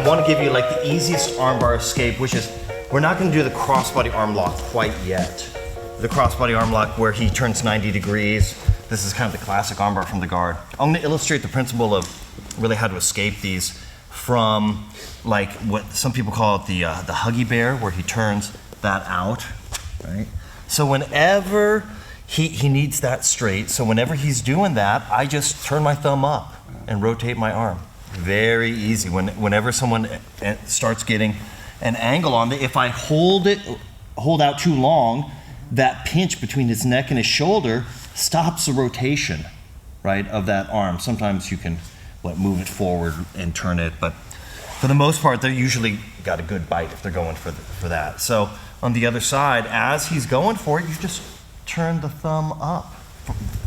I want to give you like the easiest armbar escape, which is, we're not going to do the crossbody arm lock quite yet. The crossbody arm lock where he turns 90 degrees. This is kind of the classic armbar from the guard. I'm going to illustrate the principle of really how to escape these from like what some people call it the Huggy Bear, where he turns that out, right? So whenever he needs that straight, so whenever he's doing that, I just turn my thumb up and rotate my arm. Very easy. Whenever someone starts getting an angle on it, if I hold out too long, that pinch between his neck and his shoulder stops the rotation, right, of that arm. Sometimes you can move it forward and turn it, but for the most part, they're usually got a good bite if they're going for that. So on the other side, as he's going for it, you just turn the thumb up.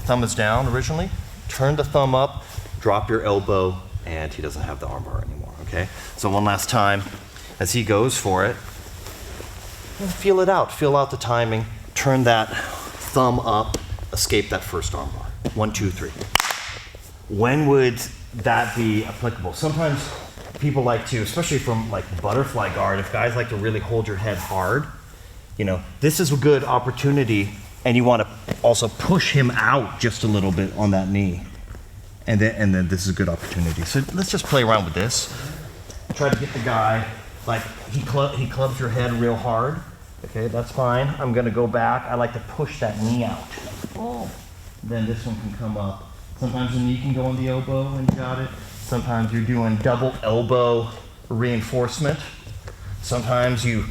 Thumb is down originally. Turn the thumb up, drop your elbow, and he doesn't have the armbar anymore, okay? So one last time, as he goes for it, feel it out. Feel out the timing. Turn that thumb up, escape that first armbar. 1, 2, 3. When would that be applicable? Sometimes people like to, especially from like butterfly guard, if guys like to really hold your head hard, you know, this is a good opportunity, and you want to also push him out just a little bit on that knee. And then this is a good opportunity. So let's just play around with this. Try to get the guy, like he clubs your head real hard. Okay, that's fine. I'm gonna go back. I like to push that knee out. Oh. Then this one can come up. Sometimes the knee can go on the elbow and you got it. Sometimes you're doing double elbow reinforcement. Sometimes you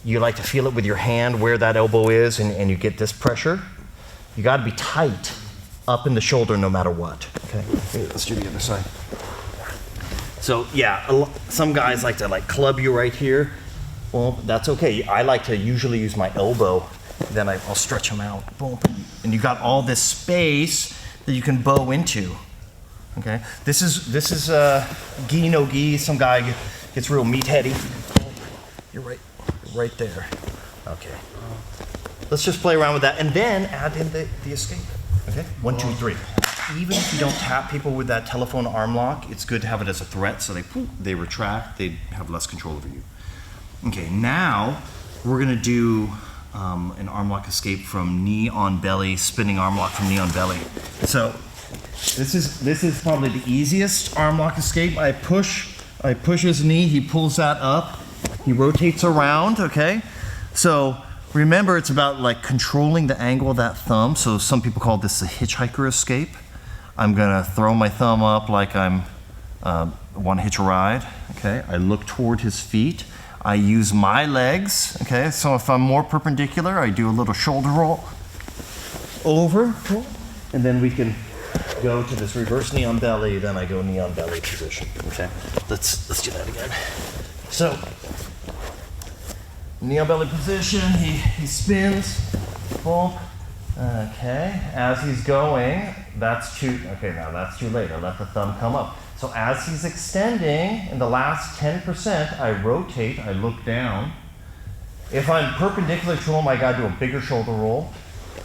like to feel it with your hand where that elbow is, and you get this pressure. You gotta be tight up in the shoulder no matter what. Okay, let's do the other side. So yeah, some guys like to club you right here. Well, that's okay. I like to usually use my elbow, then I'll stretch them out. Boom. And you got all this space that you can bow into. Okay, this is gi no gi. Some guy gets real meatheady. You're right there. Okay. Let's just play around with that, and then add in the escape. Okay, 1, 2, 3. Even if you don't tap people with that telephone arm lock, it's good to have it as a threat, so they retract, they have less control over you. Okay, now we're gonna do an arm lock escape from knee on belly, spinning arm lock from knee on belly. So this is probably the easiest arm lock escape. I push his knee, he pulls that up, he rotates around, okay? So remember, it's about controlling the angle of that thumb. So some people call this a hitchhiker escape. I'm gonna throw my thumb up like I'm want to hitch a ride, okay? I look toward his feet. I use my legs, okay? So if I'm more perpendicular, I do a little shoulder roll over, and then we can go to this reverse knee on belly, then I go knee on belly position, okay? Let's do that again. So, knee on belly position, he spins, boom. Okay, as he's going, that's too late. I let the thumb come up. So as he's extending, in the last 10%, I rotate, I look down. If I'm perpendicular to him, I gotta do a bigger shoulder roll.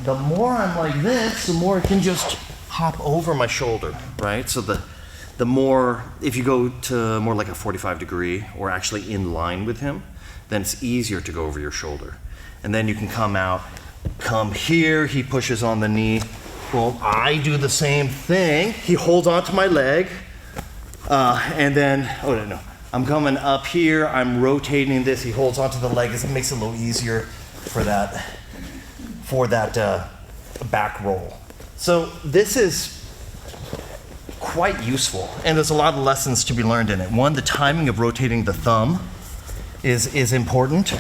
The more I'm like this, the more it can just hop over my shoulder, right? So the more, if you go to more like a 45 degree, or actually in line with him, then it's easier to go over your shoulder. And then you can come here, he pushes on the knee. Well, I do the same thing. He holds onto my leg, and then, I'm coming up here, I'm rotating this, he holds onto the leg. It makes it a little easier for that back roll. So this is quite useful, and there's a lot of lessons to be learned in it. One, the timing of rotating the thumb is important.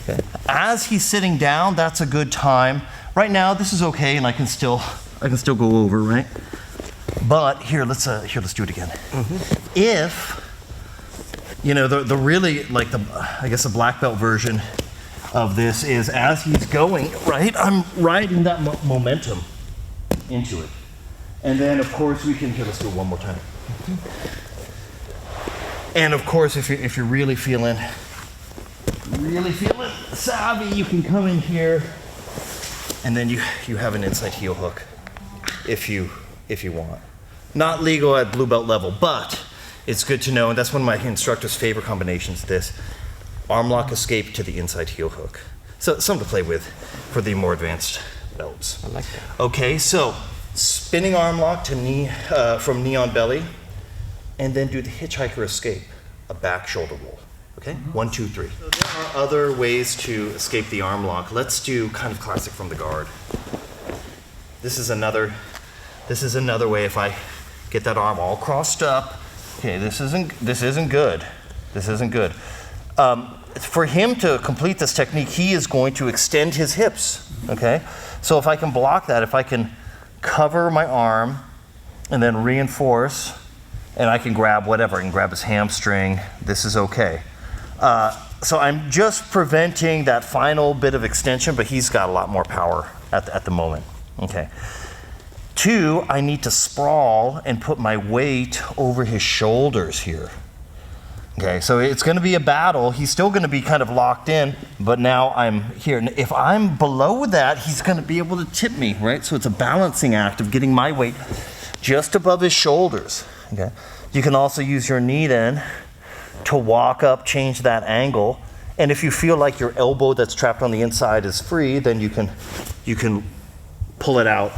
Okay. As he's sitting down, that's a good time. Right now, this is okay, and I can still go over, right? But here, let's do it again. Mm-hmm. If the really I guess the black belt version of this is as he's going, right? I'm riding that momentum into it, and then of course we can let's do it one more time. Mm-hmm. And of course, if you're really feeling savvy, you can come in here, and then you have an inside heel hook if you want. Not legal at blue belt level, but it's good to know, and that's one of my instructor's favorite combinations, this arm lock escape to the inside heel hook. So something to play with for the more advanced belts. I like that. Okay, so spinning arm lock to knee, from knee on belly, and then do the hitchhiker escape, a back shoulder roll. Okay, 1, 2, 3. So there are other ways to escape the arm lock. Let's do kind of classic from the guard. This is another way if I get that arm all crossed up. Okay, this isn't good. This isn't good. For him to complete this technique, he is going to extend his hips. Okay, so if I can block that, if I can cover my arm and then reinforce, and I can grab whatever, I can grab his hamstring. This is okay. So I'm just preventing that final bit of extension, but he's got a lot more power at the moment. Okay. 2, I need to sprawl and put my weight over his shoulders here. Okay, so it's going to be a battle. He's still going to be kind of locked in, but now I'm here. And if I'm below that, he's going to be able to tip me, right? So it's a balancing act of getting my weight just above his shoulders. Okay. You can also use your knee then to walk up, change that angle. And if you feel like your elbow that's trapped on the inside is free, then you can pull it out,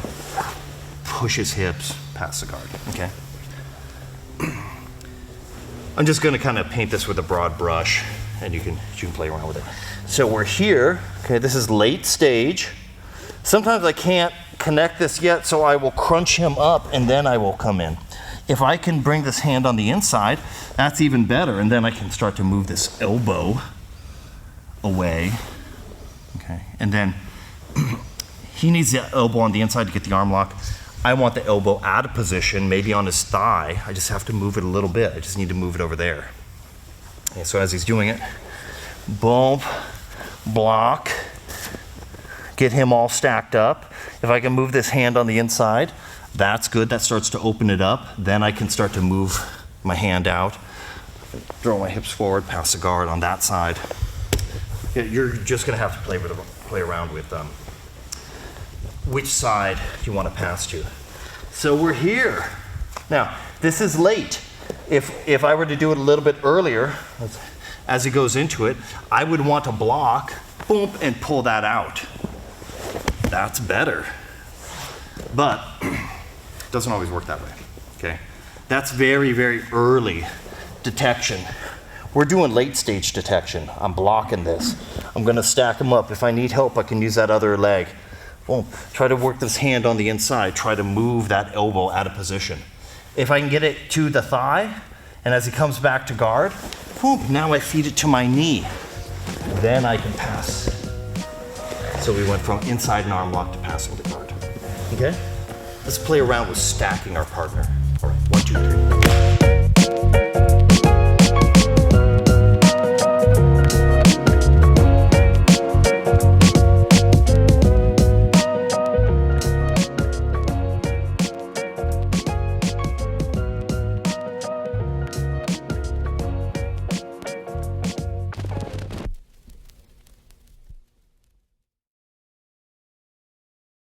push his hips past the guard, okay? I'm just gonna kind of paint this with a broad brush, and you can play around with it. So we're here, okay, this is late stage. Sometimes I can't connect this yet, so I will crunch him up and then I will come in. If I can bring this hand on the inside, that's even better, and then I can start to move this elbow away, okay? And then he needs the elbow on the inside to get the arm lock. I want the elbow out of position, maybe on his thigh. I just have to move it a little bit. I just need to move it over there. Okay, so as he's doing it, boom, block, get him all stacked up. If I can move this hand on the inside, that's good. That starts to open it up. Then I can start to move my hand out, throw my hips forward, pass the guard on that side. You're just going to have to play around with which side you want to pass to. So we're here. Now, this is late. If I were to do it a little bit earlier, as he goes into it, I would want to block, boom, and pull that out. That's better. But it doesn't always work that way, okay? That's very, very early detection. We're doing late stage detection. I'm blocking this. I'm gonna stack them up. If I need help, I can use that other leg. Boom. Try to work this hand on the inside. Try to move that elbow out of position. If I can get it to the thigh, and as he comes back to guard, boom, now I feed it to my knee. Then I can pass. So we went from inside an arm lock to passing the guard. Okay? Let's play around with stacking our partner. All right, 1, 2, 3.